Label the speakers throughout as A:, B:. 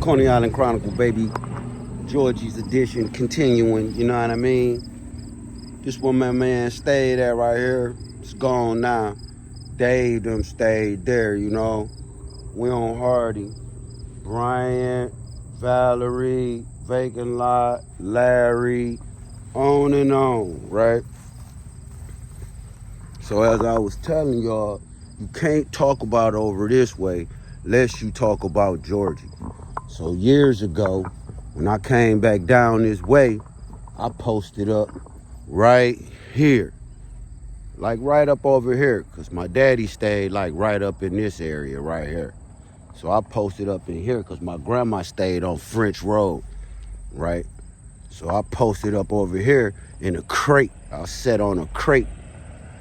A: Coney Island Chronicle, baby. Georgie's edition continuing, you know what I mean? This where my man stayed at right here. It's gone now. Dave them stayed there, you know. We on Hardy. Bryant, Valerie, Vacant Lot, Larry, on and on, right? So as I was telling y'all, you can't talk about over this way unless you talk about Georgie. So years ago, when I came back down this way, I posted up right here. Like right up over here, because my daddy stayed like right up in this area right here. So I posted up in here because my grandma stayed on French Road, right? So I posted up over here in a crate. I sat on a crate.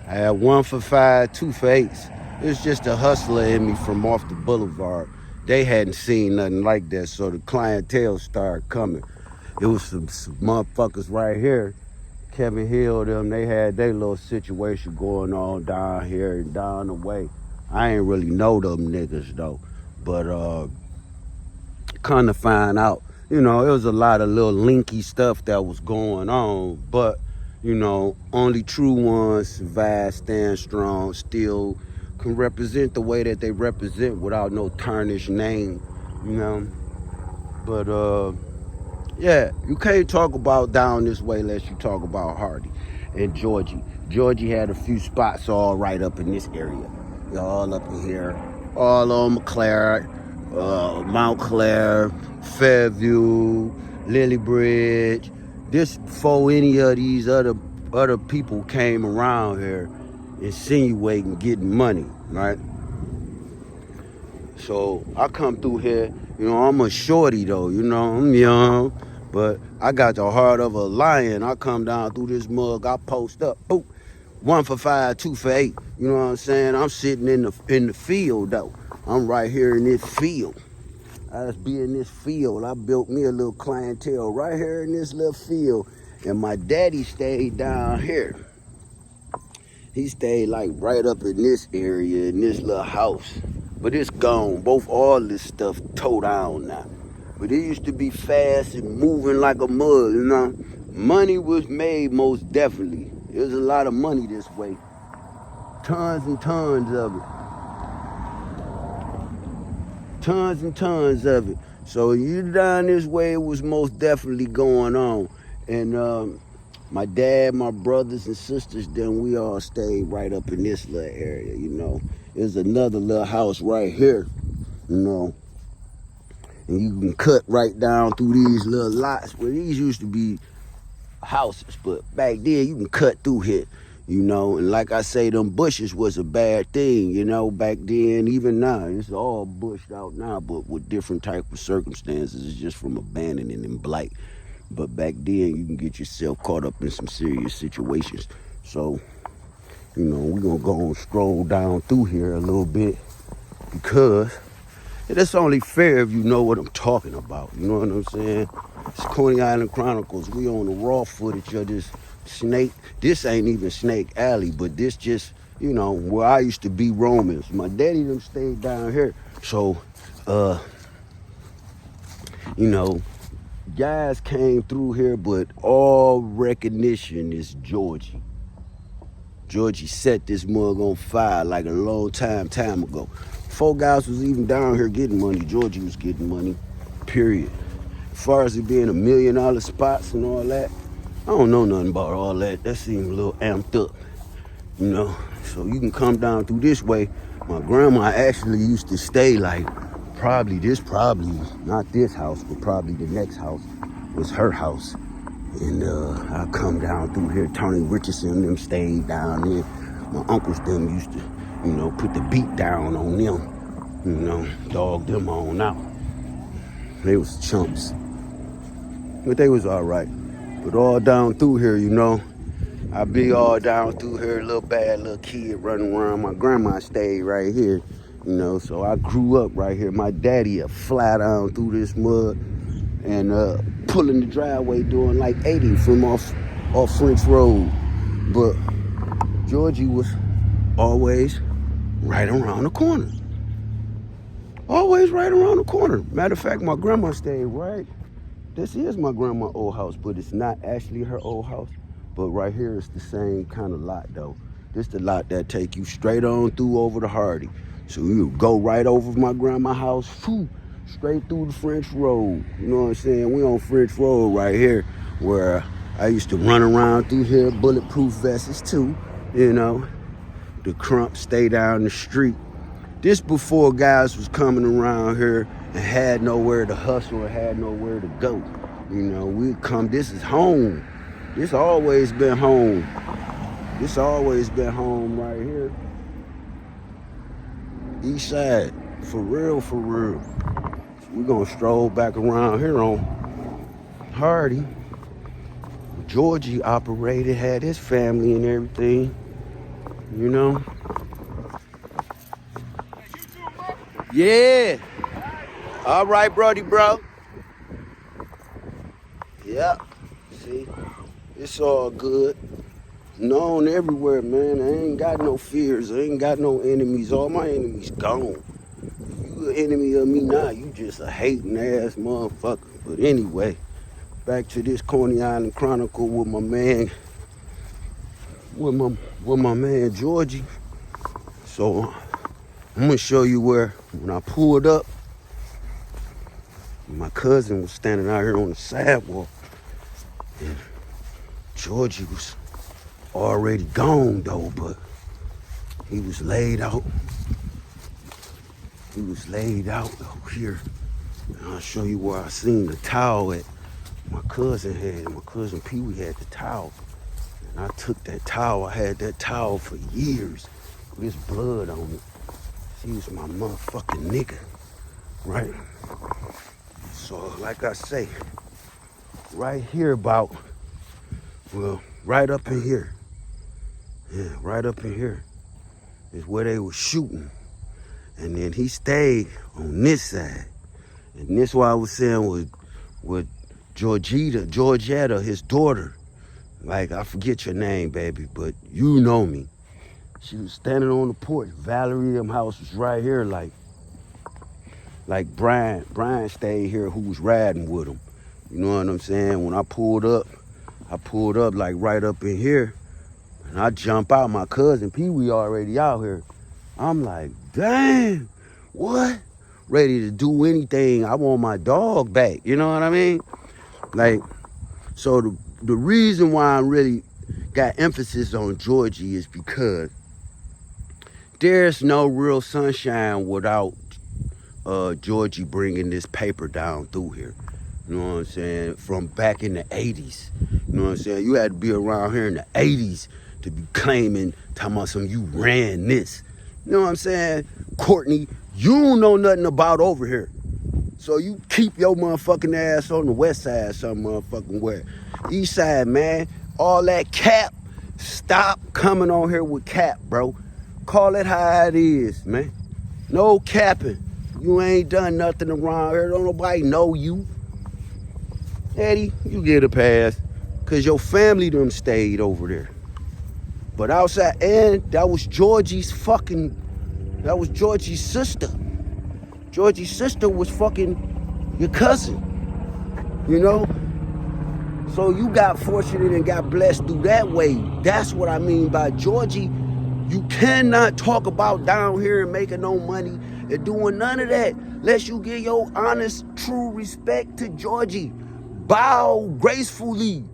A: I had 1 for $5, 2 for $8. It was just a hustler in me from off the boulevard. They hadn't seen nothing like that, so the clientele started coming. It was some motherfuckers right here. Kevin Hill, them, they had their little situation going on down here and down the way. I ain't really know them niggas though, but kind of find out, you know, it was a lot of little linky stuff that was going on, but you know, only true ones survive, stand strong, still can represent the way that they represent without no tarnished name, you know. But yeah, you can't talk about down this way unless you talk about Hardy and Georgie. Georgie had a few spots all right up in this area. All up in here, all on McClare, Mount Clair, Fairview, Lily Bridge. This before any of these other people came around here insinuating getting money, right? So I come through here, you know, I'm a shorty though, you know, I'm young, but I got the heart of a lion. I come down through this mug, I post up, boop, 1 for $5, 2 for $8. You know what I'm saying? I'm sitting in the field though. I'm right here in this field. I just be in this field. I built me a little clientele right here in this little field. And my daddy stayed down here. He stayed like right up in this area, in this little house. But it's gone. All this stuff tore down now. But it used to be fast and moving like a mud, you know. Money was made most definitely. There's a lot of money this way. Tons and tons of it. Tons and tons of it. So you down this way, it was most definitely going on. And my dad, my brothers and sisters, then we all stayed right up in this little area, you know. There's another little house right here, you know. And you can cut right down through these little lots. Well, these used to be houses, but back then you can cut through here, you know. And like I say, them bushes was a bad thing, you know, back then. Even now, it's all bushed out now, but with different type of circumstances. It's just from abandoning and blight. But back then, you can get yourself caught up in some serious situations. So, you know, we're going to go and stroll down through here a little bit because it's only fair if you know what I'm talking about. You know what I'm saying? It's Coney Island Chronicles. We on the raw footage of this snake. This ain't even Snake Alley, but this just, you know, where I used to be roaming. My daddy them stayed down here. So, you know, guys came through here, but all recognition is Georgie. Georgie set this mug on fire like a long time ago. 4 guys was even down here getting money. Georgie was getting money, period. As far as it being $1 million spots and all that, I don't know nothing about all that. That seemed a little amped up, you know. So you can come down through this way. My grandma actually used to stay like probably not this house, but probably the next house was her house. And I come down through here. Tony Richardson them stayed down there. My uncles them used to, you know, put the beat down on them, you know, dog them on out. They was chumps, but they was all right. But all down through here, you know, I be all down through here, little bad little kid running around. My grandma stayed right here, you know, so I grew up right here. My daddy a fly down through this mud and pulling the driveway doing like 80 from off French Road. But Georgie was always right around the corner. Always right around the corner. Matter of fact, my grandma stayed right. This is my grandma's old house, but it's not actually her old house. But right here it's the same kind of lot though. This the lot that take you straight on through over the Hardy. So you go right over my grandma's house, straight through the French Road. You know what I'm saying? We on French Road right here, where I used to run around through here, bulletproof vests too, you know. The crump stay down the street. This before guys was coming around here and had nowhere to hustle or had nowhere to go. You know, we come, this is home. This always been home. This always been home right here. Eastside, for real, for real. We're gonna stroll back around here on Hardy. Georgie operated, had his family and everything, you know. Yeah. All right, brody, bro. Yep. See, it's all good. Known everywhere, man. I ain't got no fears. I ain't got no enemies. All my enemies gone. If you an enemy of me now, you just a hating ass motherfucker. But anyway, back to this Coney Island Chronicle with my man, with my man Georgie. So I'm gonna show you where when I pulled up, my cousin was standing out here on the sidewalk, and Georgie was already gone though, but he was laid out. He was laid out over here. And I'll show you where I seen the towel at. My cousin had, my cousin Pee Wee had the towel. And I took that towel, I had that towel for years with his blood on it. He was my motherfucking nigga, right? So like I say, right here about, well, right up in here. Yeah, right up in here is where they were shooting. And then he stayed on this side. And this what I was saying with Georgetta, his daughter. Like, I forget your name, baby, but you know me. She was standing on the porch. Valerie, them house was right here, like Brian. Brian stayed here, who was riding with him. You know what I'm saying? When I pulled up like right up in here. And I jump out, my cousin Pee Wee already out here. I'm like, damn, what? Ready to do anything. I want my dog back. You know what I mean? Like, so the reason why I really got emphasis on Georgie is because there's no real sunshine without Georgie bringing this paper down through here. You know what I'm saying? From back in the 80s. You know what I'm saying? You had to be around here in the 80s to be claiming, talking about some, you ran this. You know what I'm saying? Courtney, you don't know nothing about over here. So you keep your motherfucking ass on the west side some motherfucking where. East side, man. All that cap, stop coming on here with cap, bro. Call it how it is, man. No capping. You ain't done nothing around here. Don't nobody know you. Eddie, you get a pass. Cause your family done stayed over there. But outside, and that was Georgie's sister. Georgie's sister was fucking your cousin, you know? So you got fortunate and got blessed through that way. That's what I mean by Georgie. You cannot talk about down here and making no money and doing none of that unless you give your honest, true respect to Georgie. Bow gracefully.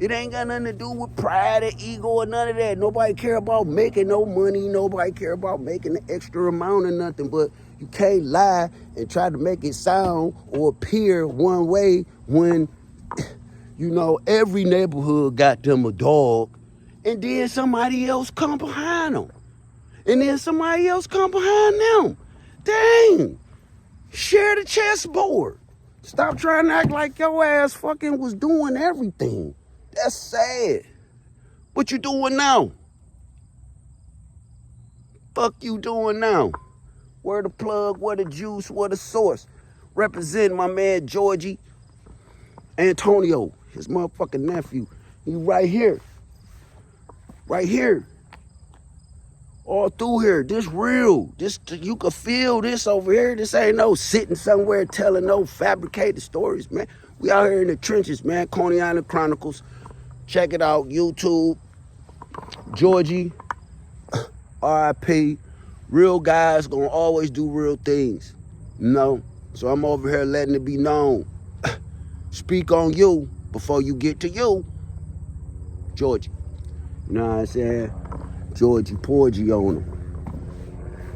A: It ain't got nothing to do with pride or ego or none of that. Nobody care about making no money. Nobody care about making an extra amount or nothing. But you can't lie and try to make it sound or appear one way when, you know, every neighborhood got them a dog. And then somebody else come behind them. And then somebody else come behind them. Dang. Share the chessboard. Stop trying to act like your ass fucking was doing everything. That's sad. What you doing now? Fuck you doing now? Where the plug, where the juice, where the source? Representing my man Georgie Antonio, his motherfucking nephew. He right here. Right here. all through here. This real. This, you can feel this over here. This ain't no sitting somewhere telling no fabricated stories, man. We out here in the trenches, man. Coney Island Chronicles. Check it out. YouTube. Georgie. R.I.P. Real guys gonna always do real things. You know? So I'm over here letting it be known. Speak on you before you get to you. Georgie. You know what I'm saying? Georgie Porgy on them.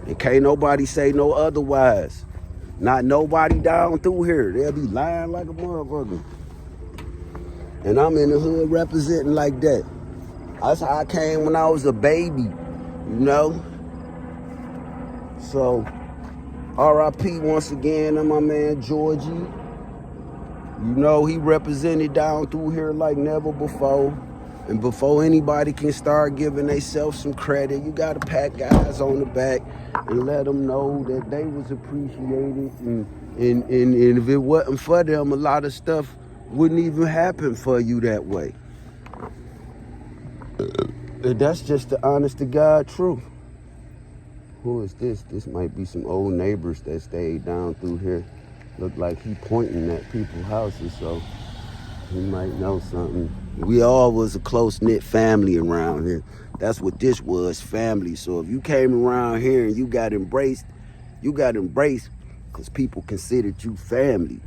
A: And can't nobody say no otherwise. Not nobody down through here. They'll be lying like a motherfucker. And I'm in the hood representing like that. That's how I came when I was a baby, you know? So, R.I.P. once again to my man Georgie. You know, he represented down through here like never before. And before anybody can start giving themselves some credit, you gotta pat guys on the back and let them know that they was appreciated. And if it wasn't for them, a lot of stuff wouldn't even happen for you that way. And that's just the honest to God truth. Who is this? This might be some old neighbors that stayed down through here. Look like he pointing at people's houses, so he might know something. We all was a close-knit family around here. That's what this was, family. So if you came around here and you got embraced because people considered you family.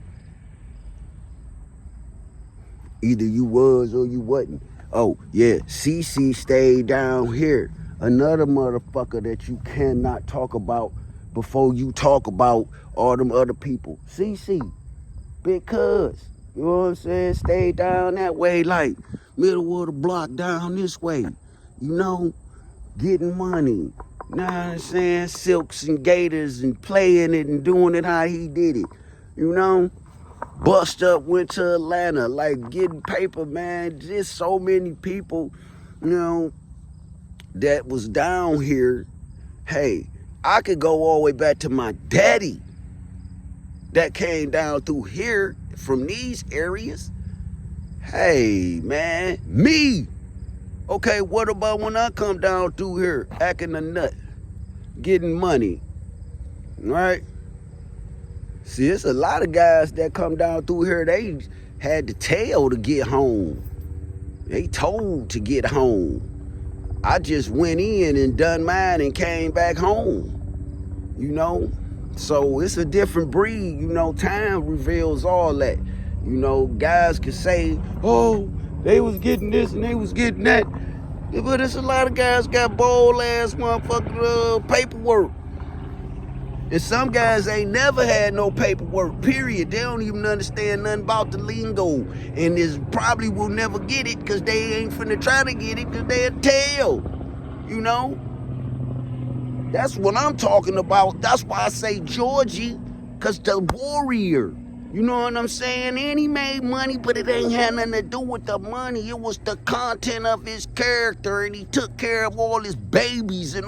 A: Either you was or you wasn't. Oh, yeah, CC stayed down here. Another motherfucker that you cannot talk about before you talk about all them other people. CC, big cuz, you know what I'm saying? Stayed down that way, like middle of the block down this way. You know, getting money. You know what I'm saying? Silks and gators and playing it and doing it how he did it. You know? Bust up, went to Atlanta, like getting paper, man. Just so many people, you know, that was down here. Hey, I could go all the way back to my daddy that came down through here from these areas. Hey, man, me. Okay, what about when I come down through here acting a nut, getting money, right? See, it's a lot of guys that come down through here, they had to tell to get home. They told to get home. I just went in and done mine and came back home, you know? So it's a different breed, you know? Time reveals all that. You know, guys can say, oh, they was getting this and they was getting that. But it's a lot of guys got bold-ass motherfucking paperwork. And some guys ain't never had no paperwork, period. They don't even understand nothing about the lingo. And is probably will never get it because they ain't finna try to get it because they'll tell. You know? That's what I'm talking about. That's why I say Georgie, because the warrior. You know what I'm saying? And he made money, but it ain't had nothing to do with the money. It was the content of his character, and he took care of all his babies and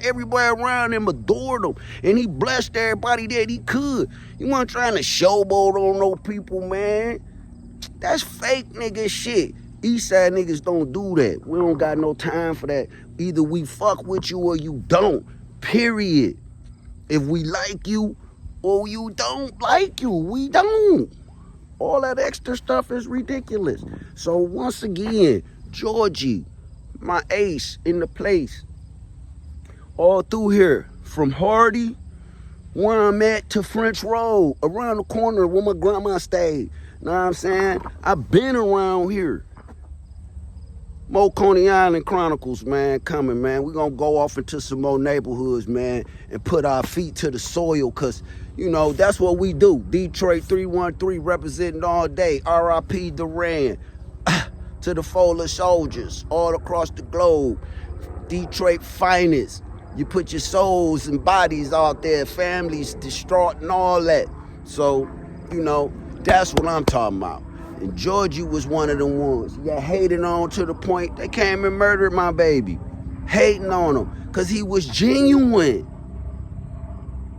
A: everybody around him adored him. And he blessed everybody that he could. You weren't trying to showboat on no people, man. That's fake nigga shit. Eastside niggas don't do that. We don't got no time for that. Either we fuck with you or you don't. Period. If we like you, or you don't like you, we don't. All that extra stuff is ridiculous. So once again, Georgie, my ace in the place. All through here, from Hardy, where I'm at, to French Road, around the corner where my grandma stayed. Know what I'm saying? I've been around here. More Coney Island Chronicles, man, coming, man. We're going to go off into some more neighborhoods, man, and put our feet to the soil because, you know, that's what we do. Detroit 313 representing all day. R.I.P. Duran. To the Fowler soldiers all across the globe. Detroit finest. You put your souls and bodies out there, families distraught and all that. So, you know, that's what I'm talking about. And Georgie was one of the ones. He got hated on to the point they came and murdered my baby. Hating on him because he was genuine.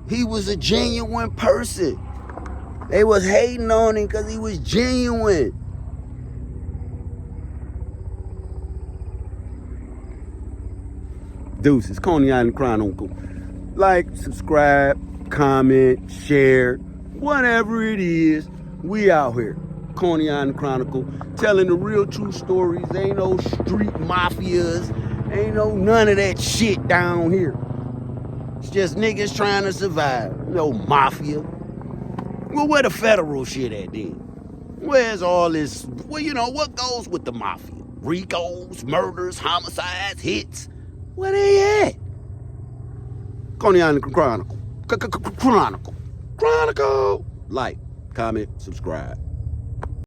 A: He was a genuine person. They was hating on him because he was genuine. Deuces, Coney Island Chronicle. Like, subscribe, comment, share, whatever it is. We out here. Coney Island Chronicle, telling the real true stories. Ain't no street mafias. Ain't no none of that shit down here. It's just niggas trying to survive. No mafia. Well, where the federal shit at then? Where's all this? Well, you know, what goes with the mafia? Ricos, murders, homicides, hits. Where they at? Coney Island Chronicle. Chronicle. Like, comment, subscribe.